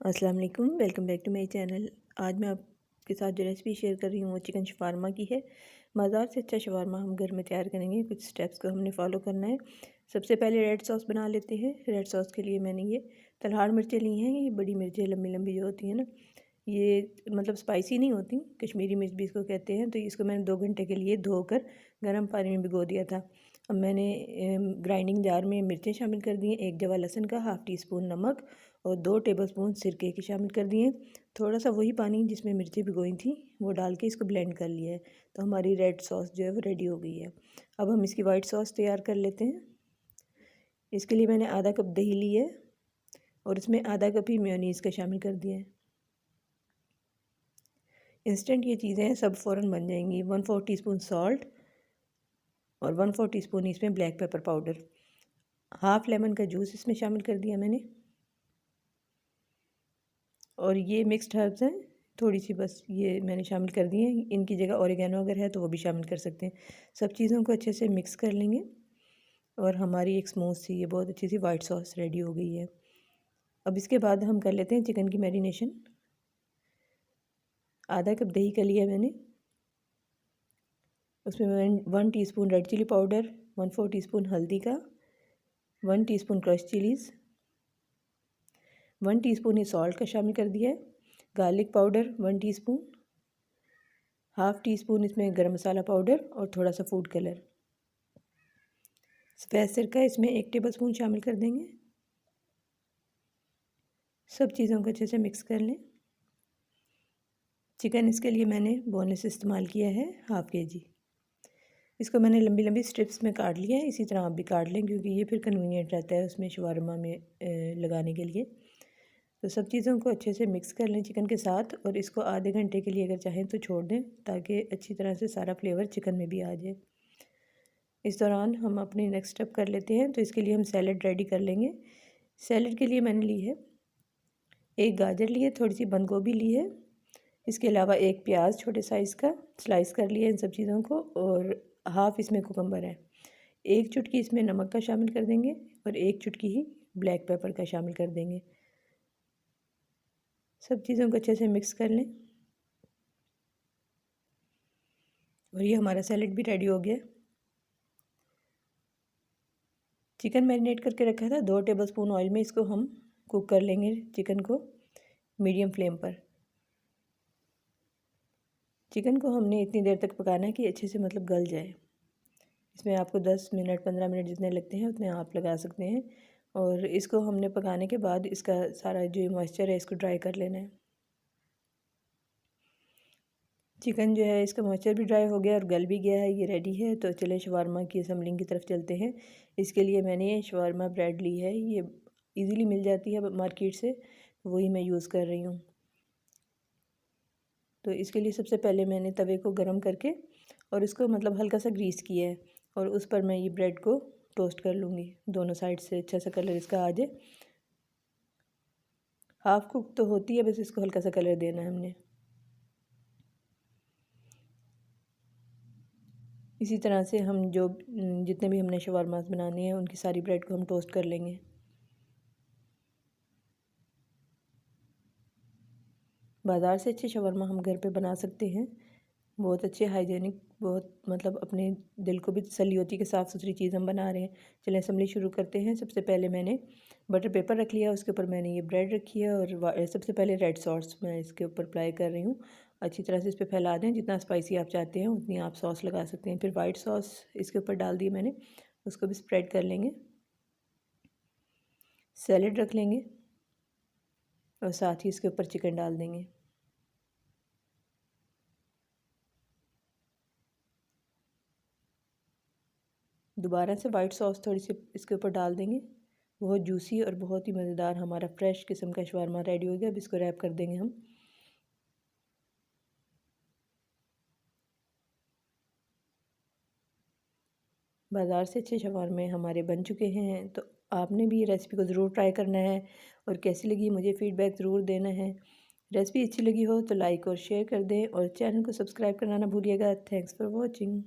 अस्सलाम वालेकुम, welcome back to my channel. आज मैं आपके साथ जो रेसिपी शेयर कर रही हूँ वो चिकन शवारमा की है। बाज़ार से अच्छा शवारमा हम घर में तैयार करेंगे। कुछ स्टेप्स को हमने फॉलो करना है। सबसे पहले रेड सॉस बना लेते हैं। रेड सॉस के लिए मैंने ये तलहार मिर्चें ली हैं। ये बड़ी मिर्चें लंबी लंबी जो होती हैं ना, ये मतलब स्पाइसी नहीं होती, कश्मीरी मिर्च भी इसको कहते हैं। तो इसको मैंने 2 घंटे के लिए धोकर गर्म पानी में भिगो दिया था। अब मैंने ग्राइंडिंग जार में मिर्चें शामिल कर दी हैं, 1 जवा लहसुन का, हाफ़ टी स्पून नमक और 2 टेबलस्पून सिरके के शामिल कर दिए। थोड़ा सा वही पानी जिसमें मिर्चें भिगोई थी वो डाल के इसको ब्लेंड कर लिया है। तो हमारी रेड सॉस जो है वो रेडी हो गई है। अब हम इसकी वाइट सॉस तैयार कर लेते हैं। इसके लिए मैंने आधा कप दही ली है और इसमें आधा कप ही मेयोनीज़ का शामिल कर दिया है। इंस्टेंट ये चीज़ें हैं, सब फ़ौरन बन जाएंगी। 1/4 टीस्पून सॉल्ट और 1/4 टीस्पून इसमें black pepper powder. Half lemon का जूस इसमें शामिल कर दिया मैंने। और ये मिक्स्ड हर्ब्स हैं, थोड़ी सी बस ये मैंने शामिल कर दी हैं। इनकी जगह ओरिगेनो अगर है तो वो भी शामिल कर सकते हैं। सब चीज़ों को अच्छे से मिक्स कर लेंगे और हमारी एक स्मूथ सी ये बहुत अच्छी सी वाइट सॉस रेडी हो गई है। अब इसके बाद हम कर लेते हैं चिकन की मैरिनेशन। आधा कप दही का लिया मैंने, उसमें मैं 1 teaspoon red chilli powder, 1/4 teaspoon हल्दी का, 1 टीस्पून क्रश चिलीज़, 1 टीस्पून ही सॉल्ट का शामिल कर दिया है। Garlic powder 1 teaspoon, half teaspoon इसमें गरम मसाला पाउडर और थोड़ा सा फूड कलर। सफ़ेद सिरका इसमें 1 टेबलस्पून शामिल कर देंगे। सब चीज़ों को अच्छे से मिक्स कर लें। चिकन इसके लिए मैंने बोनलेस इस्तेमाल किया है, हाफ़ केजी। इसको मैंने लंबी लंबी स्ट्रिप्स में काट लिया है। इसी तरह आप भी काट लें क्योंकि ये फिर कन्वीनियंट रहता है उसमें शवारमा में लगाने के लिए। तो सब चीज़ों को अच्छे से मिक्स कर लें चिकन के साथ और इसको आधे घंटे के लिए अगर चाहें तो छोड़ दें ताकि अच्छी तरह से सारा फ्लेवर चिकन में भी आ जाए। इस दौरान हम अपनी नेक्स्ट स्टेप कर लेते हैं। तो इसके लिए हम सैलड रेडी कर लेंगे। सैलड के लिए मैंने ली है 1 गाजर ली है, थोड़ी सी बंद गोभी ली है, इसके अलावा 1 प्याज छोटे साइज़ का स्लाइस कर लिया इन सब चीज़ों को, और हाफ़ इसमें कुकम्बर है। 1 चुटकी इसमें नमक का शामिल कर देंगे और 1 चुटकी ही ब्लैक पेपर का शामिल कर देंगे। सब चीज़ों को अच्छे से मिक्स कर लें और ये हमारा सैलड भी रेडी हो गया। चिकन मैरिनेट करके रखा था, 2 टेबलस्पून ऑयल में इसको हम कुक कर लेंगे चिकन को मीडियम फ्लेम पर। चिकन को हमने इतनी देर तक पकाना है कि अच्छे से मतलब गल जाए। इसमें आपको 10 मिनट 15 मिनट जितने लगते हैं उतने आप लगा सकते हैं। और इसको हमने पकाने के बाद इसका सारा जो मॉइस्चर है इसको ड्राई कर लेना है। चिकन जो है इसका मॉइस्चर भी ड्राई हो गया और गल भी गया है, ये रेडी है। तो चले शवारमा की असम्बलिंग की तरफ चलते हैं। इसके लिए मैंने ये शवारमा ब्रेड ली है, ये इजीली मिल जाती है मार्केट से, वही मैं यूज़ कर रही हूँ। तो इसके लिए सबसे पहले मैंने तवे को गरम करके और इसको मतलब हल्का सा ग्रीस किया है और उस पर मैं ये ब्रेड को टोस्ट कर लूँगी, दोनों साइड से अच्छा सा कलर इसका आ जाए। हाफ़ कुक तो होती है, बस इसको हल्का सा कलर देना है हमने। इसी तरह से हम जो जितने भी हमने शवारमास बनाने हैं उनकी सारी ब्रेड को हम टोस्ट कर लेंगे। बाज़ार से अच्छे शवारमा हम घर पे बना सकते हैं, बहुत अच्छे हाइजीनिक, बहुत मतलब अपने दिल को भी तसल्ली होती है कि साफ़ सुथरी चीज़ हम बना रहे हैं। चलें असेंबली शुरू करते हैं। सबसे पहले मैंने बटर पेपर रख लिया, उसके ऊपर मैंने ये ब्रेड रखी है और सबसे पहले रेड सॉस मैं इसके ऊपर अप्लाई कर रही हूँ। अच्छी तरह से इस पर फैला दें, जितना स्पाइसी आप चाहते हैं उतनी आप सॉस लगा सकते हैं। फिर वाइट सॉस इसके ऊपर डाल दी मैंने, उसको भी स्प्रेड कर लेंगे। सैलेड रख लेंगे और साथ ही इसके ऊपर चिकन डाल देंगे। दोबारा से वाइट सॉस थोड़ी सी इसके ऊपर डाल देंगे। बहुत जूसी और बहुत ही मज़ेदार हमारा फ्रेश किस्म का शवारमा रेडी हो गया। अब इसको रैप कर देंगे हम। बाज़ार से अच्छे शवारमे हमारे बन चुके हैं, तो आपने भी ये रेसिपी को ज़रूर ट्राई करना है और कैसी लगी मुझे फ़ीडबैक ज़रूर देना है। रेसिपी अच्छी लगी हो तो लाइक और शेयर कर दें और चैनल को सब्सक्राइब करना ना भूलिएगा। Thanks for watching.